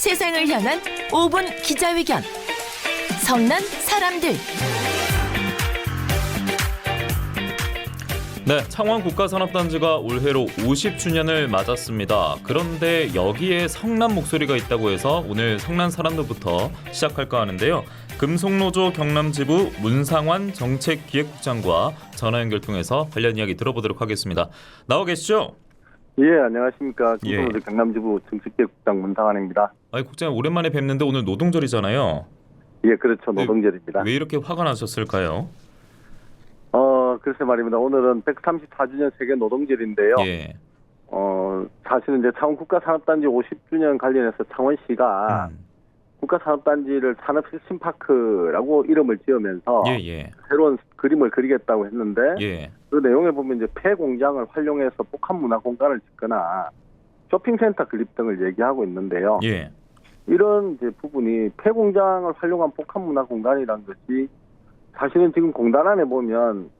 세상을 향한 5분 기자회견. 성난 사람들. 네, 창원 국가산업단지가 올해로 50주년을 맞았습니다. 그런데 여기에 성난 목소리가 있다고 해서 오늘 성난 사람들부터 시작할까 하는데요. 금속노조 경남지부 문상환 정책기획국장과 전화 연결 통해서 관련 이야기 들어보도록 하겠습니다. 나와 계시죠? 예, 안녕하십니까. 예. 금속노조 경남지부 정책기획국장 문상환입니다. 국장님 오랜만에 뵙는데 오늘 노동절이잖아요. 예, 그렇죠. 노동절입니다. 왜 이렇게 화가 나셨을까요? 글쎄 말입니다. 오늘은 134주년 세계 노동절인데요. 예. 사실은 이제 창원 국가산업단지 50주년 관련해서 창원시가 국가산업단지를 산업혁신파크라고 이름을 지으면서 예. 새로운 그림을 그리겠다고 했는데 예. 그 내용에 보면 이제 폐공장을 활용해서 복합문화공간을 짓거나 쇼핑센터 건립 등을 얘기하고 있는데요. 예. 이런 이제 부분이 폐공장을 활용한 복합문화공간이라는 것이 사실은 지금 공단 안에 보면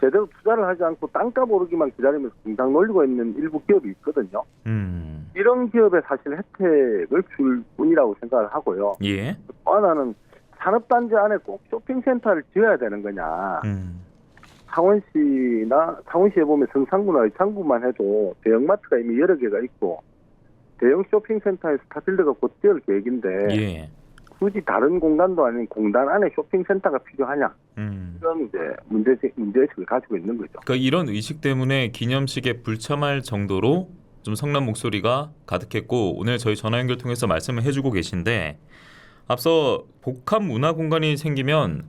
제대로 투자를 하지 않고 땅값 오르기만 기다리면서 공장 놀리고 있는 일부 기업이 있거든요. 이런 기업에 사실 혜택을 줄 뿐이라고 생각을 하고요. 예. 또 하나는 산업단지 안에 꼭 쇼핑센터를 지어야 되는 거냐. 창원시에 보면 성산구나 의창구만 해도 대형마트가 이미 여러 개가 있고 대형 쇼핑센터에 스타필드가 곧 지을 계획인데 예. 굳이 다른 공간도 아닌 공단 안에 쇼핑센터가 필요하냐. 이런 이제 문제의식을 가지고 있는 거죠. 그러니까 이런 의식 때문에 기념식에 불참할 정도로 좀 성난 목소리가 가득했고 오늘 저희 전화 연결 통해서 말씀을 해주고 계신데 앞서 복합 문화 공간이 생기면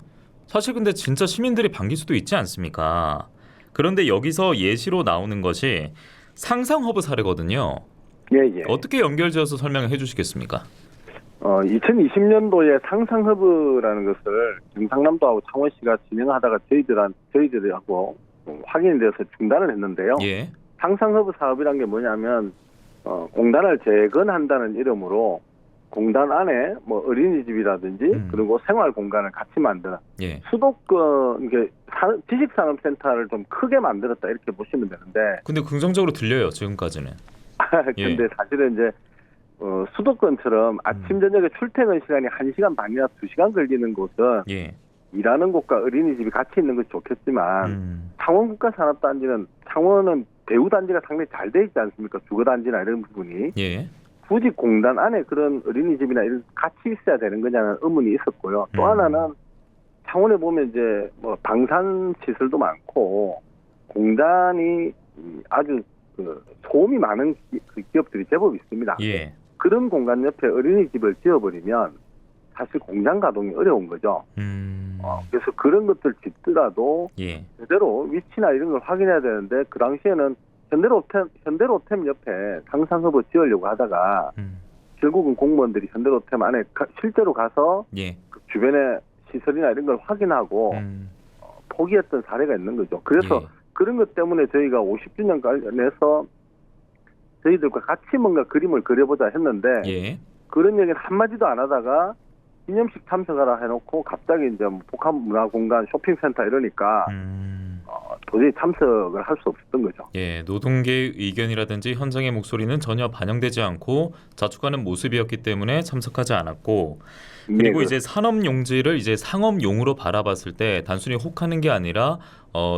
사실 근데 진짜 시민들이 반길 수도 있지 않습니까? 그런데 여기서 예시로 나오는 것이 상상허브 사례거든요. 예. 어떻게 연결지어서 설명을 해주시겠습니까? 2020년도에 상상허브라는 것을 경상남도하고 창원시가 진행하다가 저희들하고 확인이 되어서 중단을 했는데요. 예. 상상허브 사업이란 게 뭐냐면 공단을 재건한다는 이름으로 공단 안에 뭐 어린이집이라든지 그리고 생활 공간을 같이 만드는 예. 수도권 이게 지식산업센터를 좀 크게 만들었다 이렇게 보시면 되는데. 근데 긍정적으로 들려요 지금까지는. 근데 예. 사실은 이제 수도권처럼 아침 저녁에 출퇴근 시간이 1시간 반이나 2시간 걸리는 곳은 예. 일하는 곳과 어린이집이 같이 있는 것이 좋겠지만 창원 국가산업단지는 창원은 배후단지가 상당히 잘 돼 있지 않습니까? 주거단지나 이런 부분이. 예. 굳이 공단 안에 그런 어린이집이나 이런 같이 있어야 되는 거냐는 의문이 있었고요. 또 하나는 창원에 보면 이제 뭐 방산 시설도 많고 공단이 아주 소음이 많은 기업들이 제법 있습니다. 예. 그런 공간 옆에 어린이집을 지어버리면 사실 공장 가동이 어려운 거죠. 그래서 그런 것들 짓더라도 예. 제대로 위치나 이런 걸 확인해야 되는데 그 당시에는 현대로템 옆에 상상허브 지으려고 하다가 결국은 공무원들이 현대로템 안에 실제로 가서 예. 그 주변의 시설이나 이런 걸 확인하고 포기했던 사례가 있는 거죠. 그래서 예. 그런 것 때문에 저희가 50주년 관련해서 저희들과 같이 뭔가 그림을 그려보자 했는데 예. 그런 얘기는 한마디도 안 하다가 기념식 참석하라 해놓고 갑자기 이제 복합문화공간 쇼핑센터 이러니까 도저히 참석을 할 수 없었던 거죠. 예, 노동계의 의견이라든지 현장의 목소리는 전혀 반영되지 않고 자축하는 모습이었기 때문에 참석하지 않았고 그리고 네, 이제 산업용지를 이제 상업용으로 바라봤을 때 단순히 혹하는 게 아니라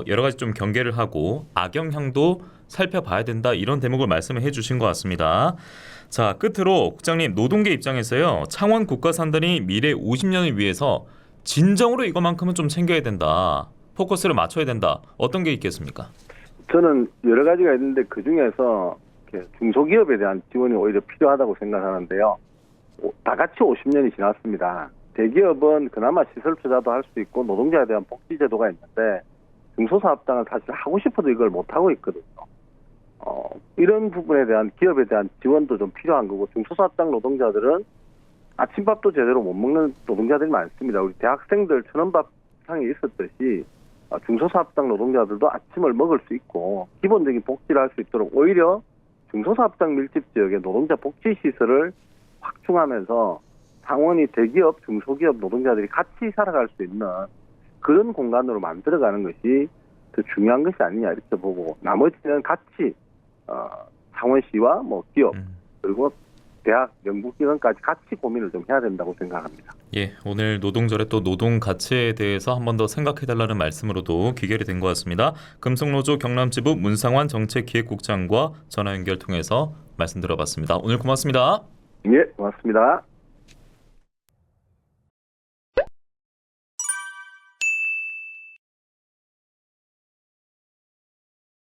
여러 가지 좀 경계를 하고 악영향도 살펴봐야 된다 이런 대목을 말씀을 해주신 것 같습니다. 자, 끝으로 국장님 노동계 입장에서요 창원 국가산단이 미래 50년을 위해서 진정으로 이것만큼은 좀 챙겨야 된다. 포커스를 맞춰야 된다. 어떤 게 있겠습니까? 저는 여러 가지가 있는데 그중에서 중소기업에 대한 지원이 오히려 필요하다고 생각하는데요. 다 같이 50년이 지났습니다. 대기업은 그나마 시설 투자도 할 수 있고 노동자에 대한 복지 제도가 있는데 중소사업장은 사실 하고 싶어도 이걸 못하고 있거든요. 이런 부분에 대한 기업에 대한 지원도 좀 필요한 거고 중소사업장 노동자들은 아침밥도 제대로 못 먹는 노동자들이 많습니다. 우리 대학생들 천원밥상에 있었듯이 중소사업장 노동자들도 아침을 먹을 수 있고 기본적인 복지를 할 수 있도록 오히려 중소사업장 밀집 지역의 노동자 복지시설을 확충하면서 창원이 대기업, 중소기업 노동자들이 같이 살아갈 수 있는 그런 공간으로 만들어가는 것이 더 중요한 것이 아니냐 이렇게 보고 나머지는 같이 창원시와 뭐 기업 그리고 대학, 연구기관까지 같이 고민을 좀 해야 된다고 생각합니다. 예, 오늘 노동절에 또 노동 가치에 대해서 한 번 더 생각해달라는 말씀으로도 귀결이 된 것 같습니다. 금속노조 경남지부 문상환 정책기획국장과 전화 연결 통해서 말씀 들어봤습니다. 오늘 고맙습니다. 예, 고맙습니다.